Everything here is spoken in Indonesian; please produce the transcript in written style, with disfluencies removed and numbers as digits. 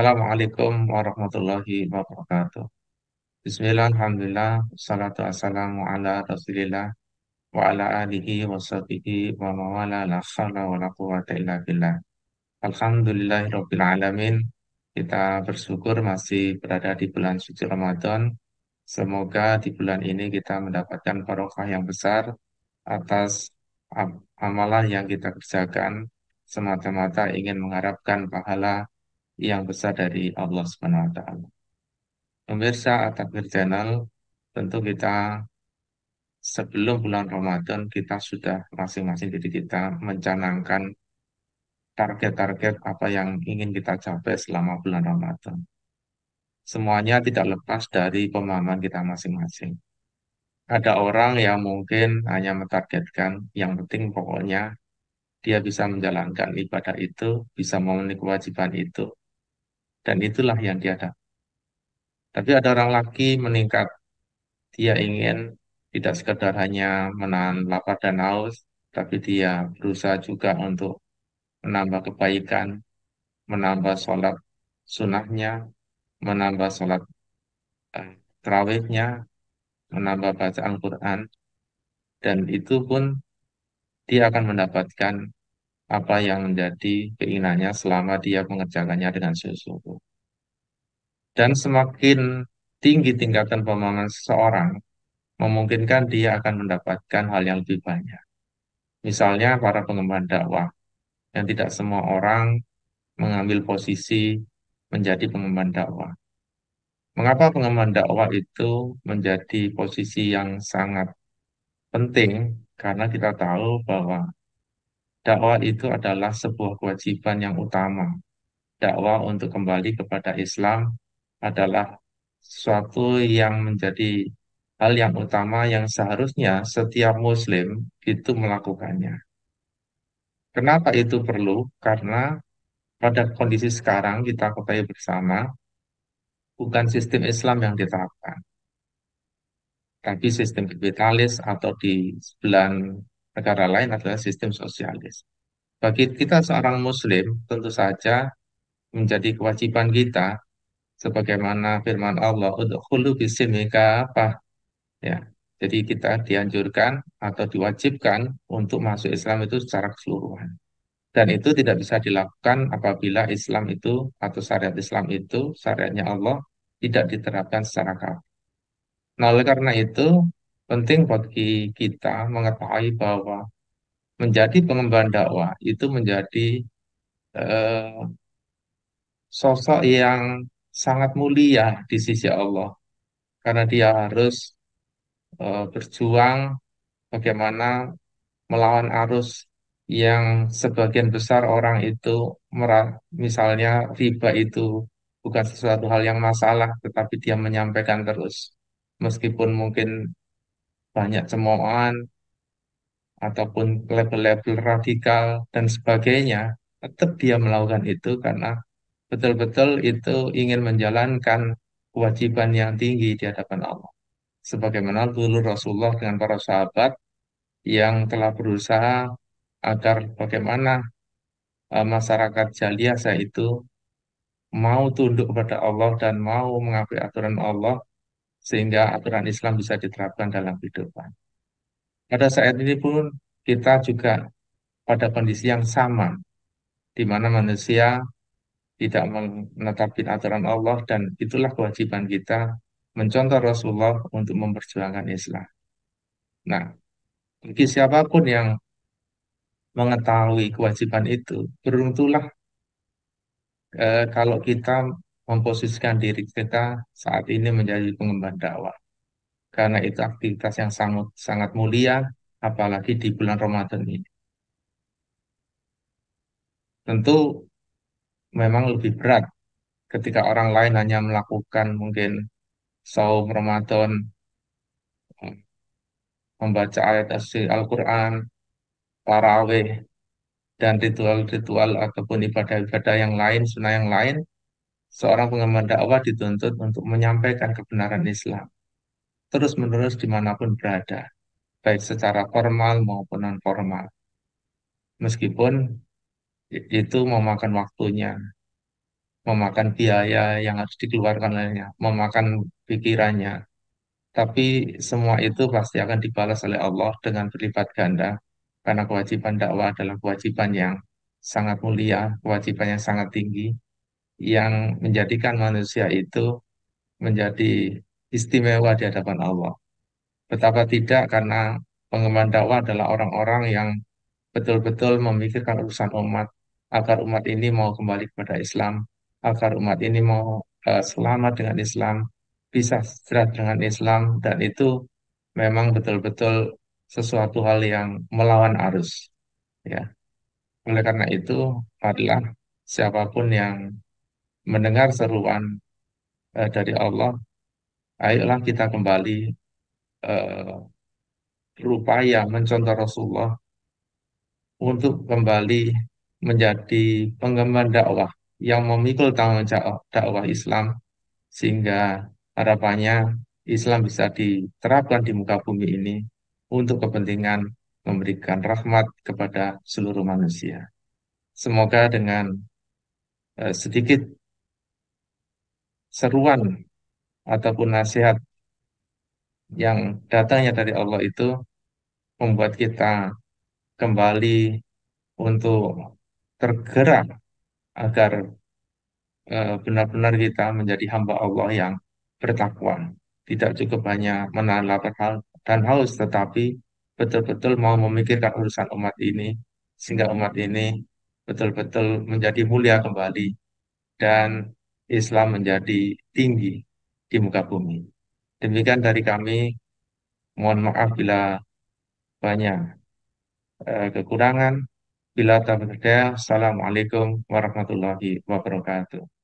Assalamualaikum warahmatullahi wabarakatuh. Bismillah, alhamdulillah, salatu wassalamu ala rasulillah, wa ala alihi wa sahbihi wa mawala la khawla wa la quwata illa billah. Alhamdulillahi rabbil alamin. Kita bersyukur masih berada di bulan suci Ramadan. Semoga di bulan ini kita mendapatkan barokah yang besar atas amalan yang kita kerjakan semata-mata ingin mengharapkan pahala yang besar dari Allah Subhanahu wa taala. Pemirsa At-Takfir Channel, tentu kita sebelum bulan Ramadan kita sudah masing-masing diri kita mencanangkan target-target apa yang ingin kita capai selama bulan Ramadan. Semuanya tidak lepas dari pemahaman kita masing-masing. Ada orang yang mungkin hanya mentargetkan yang penting pokoknya dia bisa menjalankan ibadah itu, bisa memenuhi kewajiban itu, dan itulah yang dia dapat. Tapi ada orang lagi meningkat. Dia ingin tidak sekedar hanya menahan lapar dan haus, tapi dia berusaha juga untuk menambah kebaikan, menambah sholat sunnahnya, menambah sholat tarawihnya, menambah baca Al-Quran, dan itu pun dia akan mendapatkan apa yang menjadi keinginannya selama dia mengerjakannya dengan sungguh-sungguh. Dan semakin tinggi tingkatan pemahaman seseorang, memungkinkan dia akan mendapatkan hal yang lebih banyak. Misalnya para pengemban dakwah, yang tidak semua orang mengambil posisi menjadi pengemban dakwah. Mengapa pengemban dakwah itu menjadi posisi yang sangat penting? Karena kita tahu bahwa dakwah itu adalah sebuah kewajiban yang utama. Dakwah untuk kembali kepada Islam adalah sesuatu yang menjadi hal yang utama yang seharusnya setiap Muslim itu melakukannya. Kenapa itu perlu? Karena pada kondisi sekarang kita ketahui bersama, bukan sistem Islam yang diterapkan, tapi sistem kapitalis atau di sebelah negara lain adalah sistem sosialis. Bagi kita seorang Muslim, tentu saja menjadi kewajiban kita, sebagaimana firman Allah, "Udkhulu bismika apa?" Ya, jadi kita dianjurkan atau diwajibkan untuk masuk Islam itu secara keseluruhan. Dan itu tidak bisa dilakukan apabila Islam itu atau syariat Islam itu, syariatnya Allah, tidak diterapkan secara kafah. Nah, oleh karena itu, penting bagi kita mengetahui bahwa menjadi pengemban dakwah itu menjadi eh, sosok yang sangat mulia di sisi Allah. Karena dia harus berjuang bagaimana melawan arus yang sebagian besar orang itu misalnya riba itu bukan sesuatu hal yang masalah, tetapi dia menyampaikan terus. Meskipun mungkin banyak cemoohan ataupun label-label radikal dan sebagainya, tetap dia melakukan itu karena betul-betul itu ingin menjalankan kewajiban yang tinggi di hadapan Allah. Sebagaimana dulu Rasulullah dengan para sahabat yang telah berusaha agar bagaimana masyarakat Jaliyah itu mau tunduk kepada Allah dan mau mengakui aturan Allah sehingga aturan Islam bisa diterapkan dalam kehidupan. Pada saat ini pun kita juga pada kondisi yang sama, di mana manusia tidak menetapkan aturan Allah dan itulah kewajiban kita mencontoh Rasulullah untuk memperjuangkan Islam. Nah, bagi siapapun yang mengetahui kewajiban itu, beruntunglah kalau kita memposisikan diri kita saat ini menjadi pengemban dakwah. Karena itu aktivitas yang sangat sangat mulia, apalagi di bulan Ramadan ini. Tentu memang lebih berat ketika orang lain hanya melakukan mungkin saum Ramadan, membaca ayat Al-Quran, tarawih, dan ritual-ritual ataupun ibadah-ibadah yang lain, sunnah yang lain, seorang pengemban dakwah dituntut untuk menyampaikan kebenaran Islam terus-menerus dimanapun berada, baik secara formal maupun non-formal. Meskipun itu memakan waktunya, memakan biaya yang harus dikeluarkan olehnya, memakan pikirannya. Tapi semua itu pasti akan dibalas oleh Allah dengan berlipat ganda, karena kewajiban dakwah adalah kewajiban yang sangat mulia, kewajiban yang sangat tinggi, yang menjadikan manusia itu menjadi istimewa di hadapan Allah. Betapa tidak, karena pengemban dakwah adalah orang-orang yang betul-betul memikirkan urusan umat, agar umat ini mau kembali kepada Islam, agar umat ini mau selamat dengan Islam, bisa sejahtera dengan Islam, dan itu memang betul-betul sesuatu hal yang melawan arus. Ya, oleh karena itu adalah siapapun yang mendengar seruan dari Allah, ayolah kita kembali eh, berupaya mencontoh Rasulullah untuk kembali menjadi pengemban dakwah yang memikul tanggung jawab dakwah Islam, sehingga harapannya Islam bisa diterapkan di muka bumi ini untuk kepentingan memberikan rahmat kepada seluruh manusia. Semoga dengan sedikit seruan ataupun nasihat yang datangnya dari Allah itu membuat kita kembali untuk tergerak agar benar-benar kita menjadi hamba Allah yang bertakwa. Tidak cukup hanya menahan lapar dan haus, tetapi betul-betul mau memikirkan urusan umat ini, sehingga umat ini betul-betul menjadi mulia kembali dan Islam menjadi tinggi di muka bumi. Demikian dari kami, mohon maaf bila banyak kekurangan. Bila taufiq hidayah. Assalamualaikum warahmatullahi wabarakatuh.